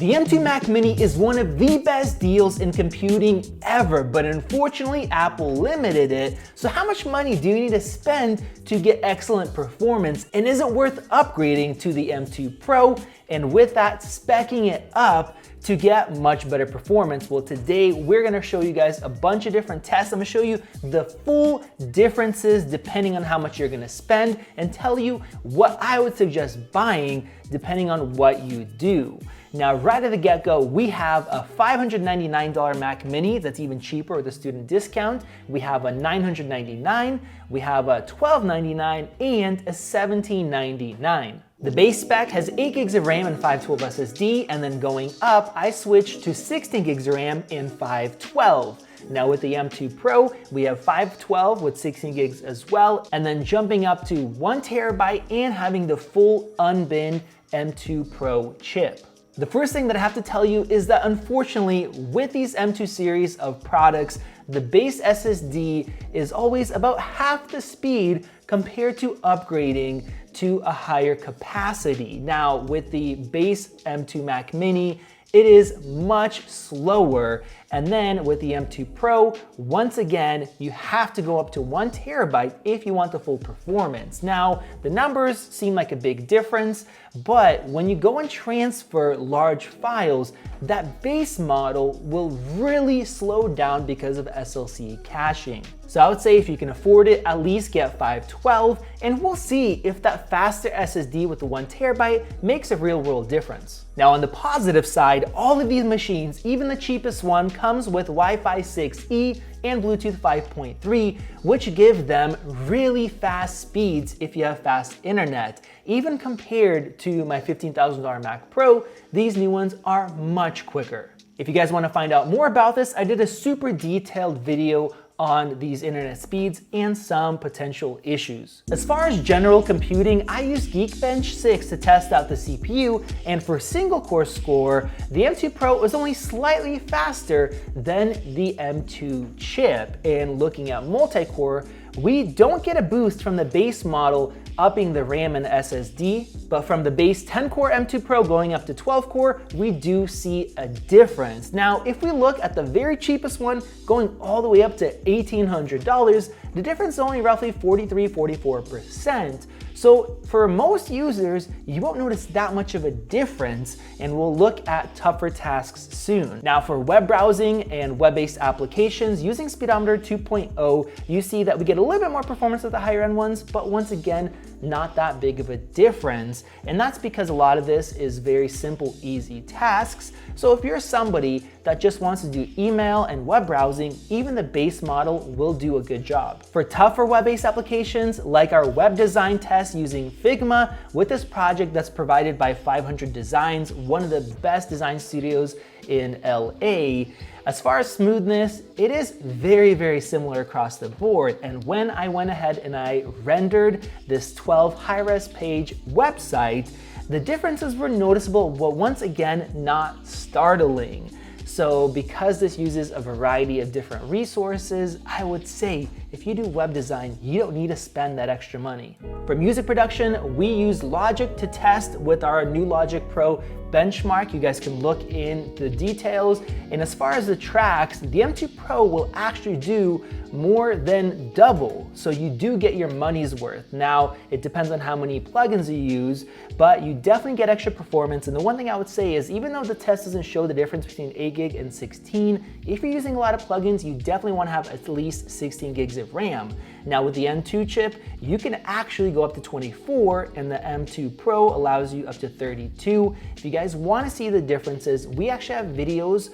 The M2 Mac Mini is one of the best deals in computing ever, but unfortunately Apple limited it. So how much money do you need to spend to get excellent performance, and is it worth upgrading to the M2 Pro, and with that speccing it up to get much better performance? Well, today we're gonna show you guys a bunch of different tests. I'm gonna show you the full differences depending on how much you're gonna spend and tell you what I would suggest buying depending on what you do. Now, right at the get-go, we have a $599 Mac Mini that's even cheaper with a student discount. We have a $999, we have a $1,299, and a $1,799. The base spec has 8 gigs of RAM and 512 SSD, and then going up, I switched to 16 gigs of RAM and 512. Now with the M2 Pro, we have 512 with 16 gigs as well, and then jumping up to 1 terabyte and having the full unbinned M2 Pro chip. The first thing that I have to tell you is that unfortunately with these M2 series of products, the base SSD is always about half the speed compared to upgrading to a higher capacity. Now with the base M2 Mac Mini, it is much slower. And then with the M2 Pro, once again, you have to go up to 1 terabyte if you want the full performance. Now, the numbers seem like a big difference, but when you go and transfer large files, that base model will really slow down because of SLC caching. So I would say if you can afford it, at least get 512, and we'll see if that faster SSD with the 1 terabyte makes a real world difference. Now on the positive side, all of these machines, even the cheapest one, comes with Wi-Fi 6E and Bluetooth 5.3, which give them really fast speeds if you have fast internet. Even compared to my $15,000 Mac Pro, these new ones are much quicker. If you guys want to find out more about this, I did a super detailed video on these internet speeds and some potential issues. As far as general computing, I used Geekbench 6 to test out the CPU, and for single core score, the M2 Pro was only slightly faster than the M2 chip. And looking at multi-core, we don't get a boost from the base model upping the RAM and the SSD, but from the base 10-core M2 Pro going up to 12-core, we do see a difference. Now, if we look at the very cheapest one going all the way up to $1,800, the difference is only roughly 43–44%. So for most users, you won't notice that much of a difference, and we'll look at tougher tasks soon. Now for web browsing and web-based applications, using Speedometer 2.0, you see that we get a little bit more performance with the higher end ones, but once again, not that big of a difference. And that's because a lot of this is very simple, easy tasks. So if you're somebody that just wants to do email and web browsing, even the base model will do a good job. For tougher web-based applications, like our web design test using Figma with this project that's provided by 500 Designs, one of the best design studios in LA, as far as smoothness, it is very, very similar across the board. And when I went ahead and I rendered this 12 high-res page website, the differences were noticeable, but once again, not startling. So because this uses a variety of different resources, I would say if you do web design, you don't need to spend that extra money. For music production, we use Logic to test with our new Logic Pro benchmark. You guys can look in the details. And as far as the tracks, the M2 Pro will actually do more than double. So you do get your money's worth. Now, it depends on how many plugins you use, but you definitely get extra performance. And the one thing I would say is, even though the test doesn't show the difference between 8 gig and 16, if you're using a lot of plugins, you definitely want to have at least 16 gigs of RAM. Now with the M2 chip, you can actually go up to 24, and the M2 Pro allows you up to 32. If you guys want to see the differences, we actually have videos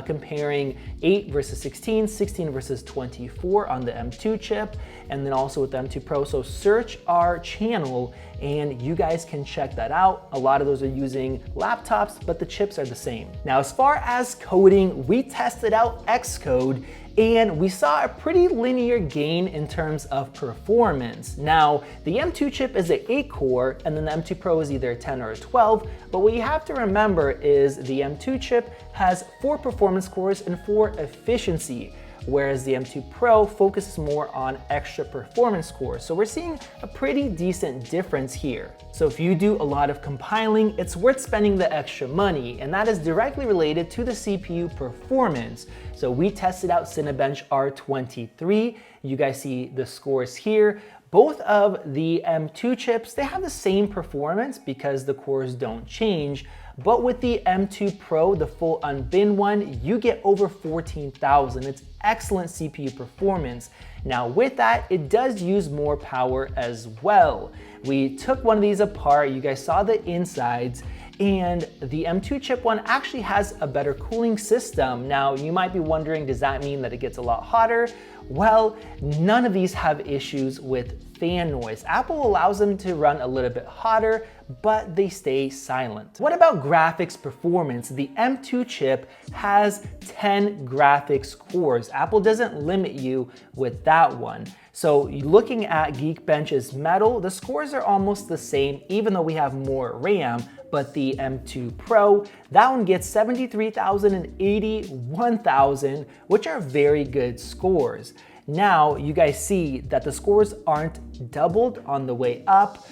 comparing 8 versus 16, 16 versus 24 on the M2 chip, and then also with the M2 Pro. So search our channel and you guys can check that out. A lot of those are using laptops, but the chips are the same. Now, as far as coding, we tested out Xcode and we saw a pretty linear gain in terms of performance. Now, the M2 chip is an 8-core, and then the M2 Pro is either a 10 or a 12, but what you have to remember is the M2 chip has 4 performance cores and 4 efficiency. whereas the M2 Pro focuses more on extra performance cores. So we're seeing a pretty decent difference here. So if you do a lot of compiling, it's worth spending the extra money, and that is directly related to the CPU performance. So we tested out Cinebench R23. You guys see the scores here. Both of the M2 chips, they have the same performance because the cores don't change. But with the M2 Pro, the full unbinned one, you get over 14,000. It's excellent CPU performance. Now with that, it does use more power as well. We took one of these apart, you guys saw the insides, and the M2 chip one actually has a better cooling system. Now you might be wondering, does that mean that it gets a lot hotter? Well, none of these have issues with fan noise. Apple allows them to run a little bit hotter, but they stay silent. What about graphics performance? The M2 chip has 10 graphics cores. Apple doesn't limit you with that one. So looking at Geekbench's Metal, the scores are almost the same, even though we have more RAM, but the M2 Pro, that one gets 73,000 and 81,000, which are very good scores. Now you guys see that the scores aren't doubled on the way up,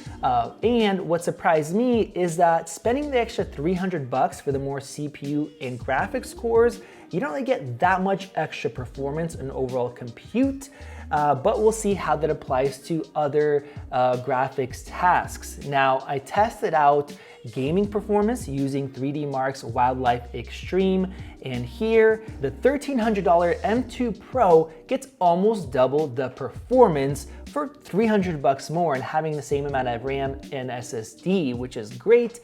and what surprised me is that spending the extra $300 for the more CPU and graphics cores, you don't really get that much extra performance and overall compute. But we'll see how that applies to other graphics tasks. Now, I tested out gaming performance using 3D Mark's Wildlife Extreme, and here the $1,300 M2 Pro gets almost double the performance for $300 more and having the same amount of RAM and SSD, which is great.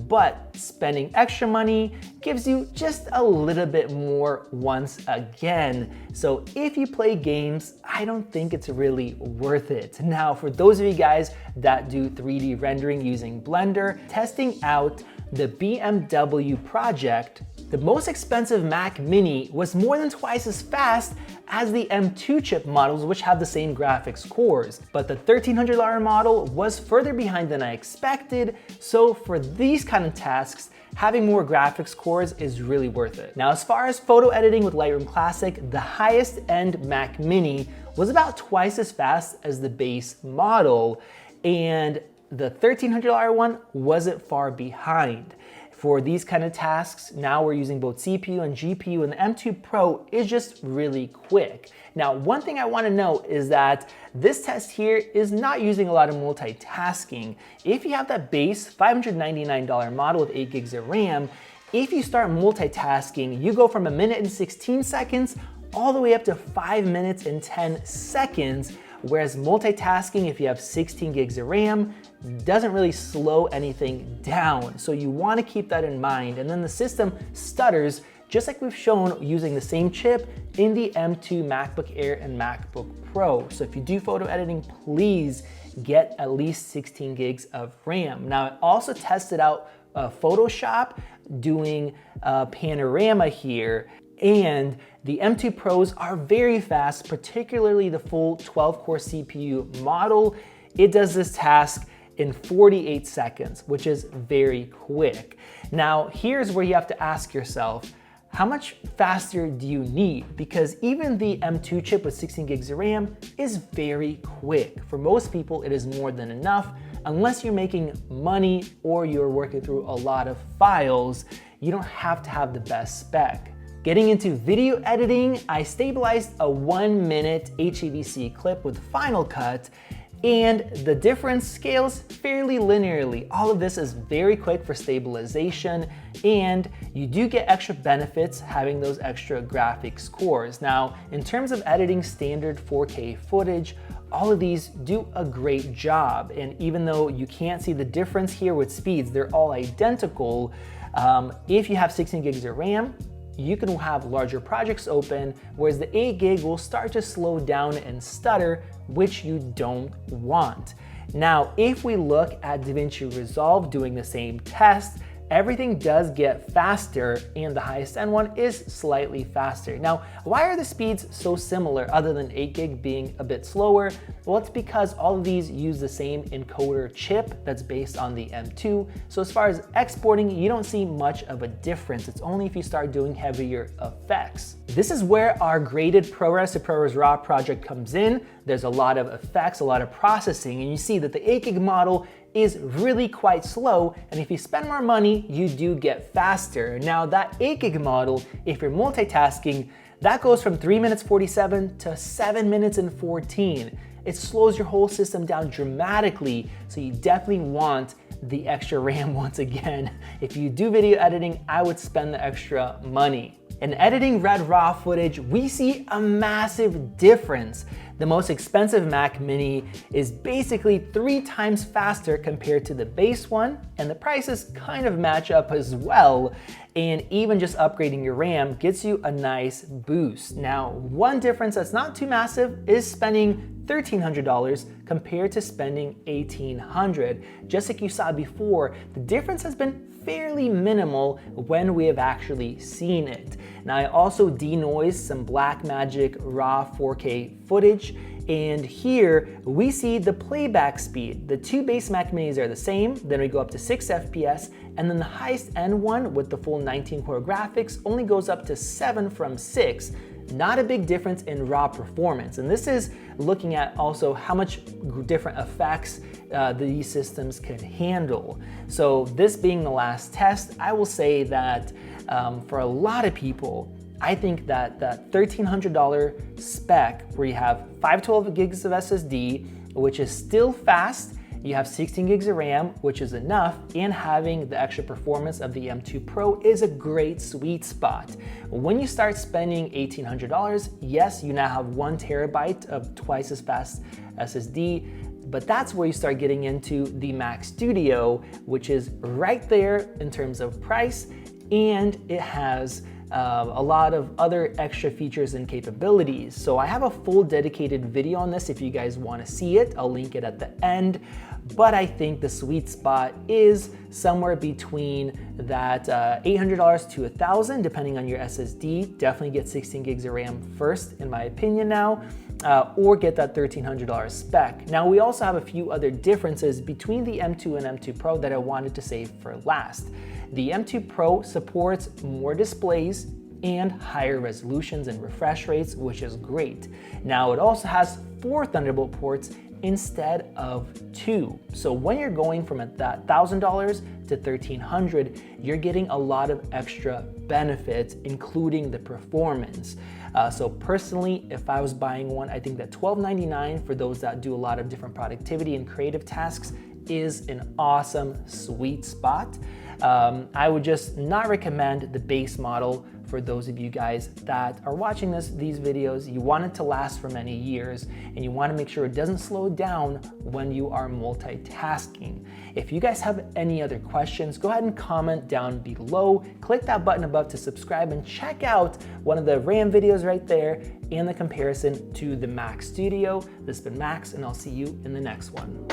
But spending extra money gives you just a little bit more once again. So if you play games, I don't think it's really worth it. Now, for those of you guys that do 3D rendering using Blender, testing out the BMW project, the most expensive Mac Mini was more than twice as fast as the M2 chip models, which have the same graphics cores. But the $1,300 model was further behind than I expected, so for these kind of tasks, having more graphics cores is really worth it. Now, as far as photo editing with Lightroom Classic, the highest end Mac Mini was about twice as fast as the base model, and the $1,300 one wasn't far behind. For these kind of tasks, now we're using both CPU and GPU, and the M2 Pro is just really quick. Now, one thing I want to note is that this test here is not using a lot of multitasking. If you have that base $599 model with 8 gigs of RAM, if you start multitasking, you go from 1 minute and 16 seconds all the way up to 5 minutes and 10 seconds. Whereas multitasking, if you have 16 gigs of RAM, doesn't really slow anything down. So you want to keep that in mind. And then the system stutters, just like we've shown using the same chip in the M2 MacBook Air and MacBook Pro. So if you do photo editing, please get at least 16 gigs of RAM. Now, I also tested out Photoshop doing panorama here, and the M2 Pros are very fast, particularly the full 12-core CPU model. It does this task in 48 seconds, which is very quick. Now, here's where you have to ask yourself, how much faster do you need? Because even the M2 chip with 16 gigs of RAM is very quick. For most people, it is more than enough. Unless you're making money or you're working through a lot of files, you don't have to have the best spec. Getting into video editing, I stabilized a 1-minute HEVC clip with Final Cut, and the difference scales fairly linearly. All of this is very quick for stabilization, and you do get extra benefits having those extra graphics cores. Now, in terms of editing standard 4K footage, all of these do a great job, and even though you can't see the difference here with speeds, they're all identical. If you have 16 gigs of RAM, you can have larger projects open, whereas the 8 gig will start to slow down and stutter, which you don't want. Now, if we look at DaVinci Resolve doing the same test, everything does get faster, and the highest end one is slightly faster. Now, why are the speeds so similar other than 8 gig being a bit slower? Well, it's because all of these use the same encoder chip that's based on the M2. So as far as exporting, you don't see much of a difference. It's only if you start doing heavier effects. This is where our graded ProRes to ProRes RAW project comes in. There's a lot of effects, a lot of processing, and you see that the 8 gig model is really quite slow, and if you spend more money, you do get faster. Now that 8 gig model, if you're multitasking, that goes from 3 minutes 47 to 7 minutes and 14. It slows your whole system down dramatically, so you definitely want the extra RAM once again. If you do video editing, I would spend the extra money. In editing Red RAW footage, we see a massive difference. The most expensive Mac Mini is basically 3 times faster compared to the base one, and the prices kind of match up as well. And even just upgrading your RAM gets you a nice boost. Now, one difference that's not too massive is spending $1,300 compared to spending $1,800. Just like you saw before, the difference has been fairly minimal when we have actually seen it. Now, I also denoised some Blackmagic RAW 4K footage, and here we see the playback speed. The 2 base Mac Minis are the same, then we go up to 6 FPS, and then the highest end one with the full 19 core graphics only goes up to 7 from 6. Not a big difference in raw performance. And this is looking at also how much different effects these systems can handle. So this being the last test, I will say that for a lot of people, I think that that $1,300 spec where you have 512 gigs of SSD, which is still fast, you have 16 gigs of RAM, which is enough, and having the extra performance of the M2 Pro is a great sweet spot. When you start spending $1,800, yes, you now have 1 terabyte of twice as fast SSD, but that's where you start getting into the Mac Studio, which is right there in terms of price, and it has a lot of other extra features and capabilities. So I have a full dedicated video on this if you guys want to see it. I'll link it at the end. But I think the sweet spot is somewhere between that $800 to $1,000, depending on your SSD. Definitely get 16 gigs of RAM first, in my opinion now, or get that $1,300 spec. Now, we also have a few other differences between the M2 and M2 Pro that I wanted to save for last. The M2 Pro supports more displays and higher resolutions and refresh rates, which is great. Now, it also has 4 Thunderbolt ports instead of 2. So when you're going from that $1,000 to $1,300, you're getting a lot of extra benefits, including the performance. So personally, if I was buying one, I think that $1299 for those that do a lot of different productivity and creative tasks is an awesome sweet spot. I would just not recommend the base model for those of you guys that are watching these videos. You want it to last for many years, and you want to make sure it doesn't slow down when you are multitasking. If you guys have any other questions, go ahead and comment down below. Click that button above to subscribe and check out one of the RAM videos right there and the comparison to the Mac Studio. This has been Max, and I'll see you in the next one.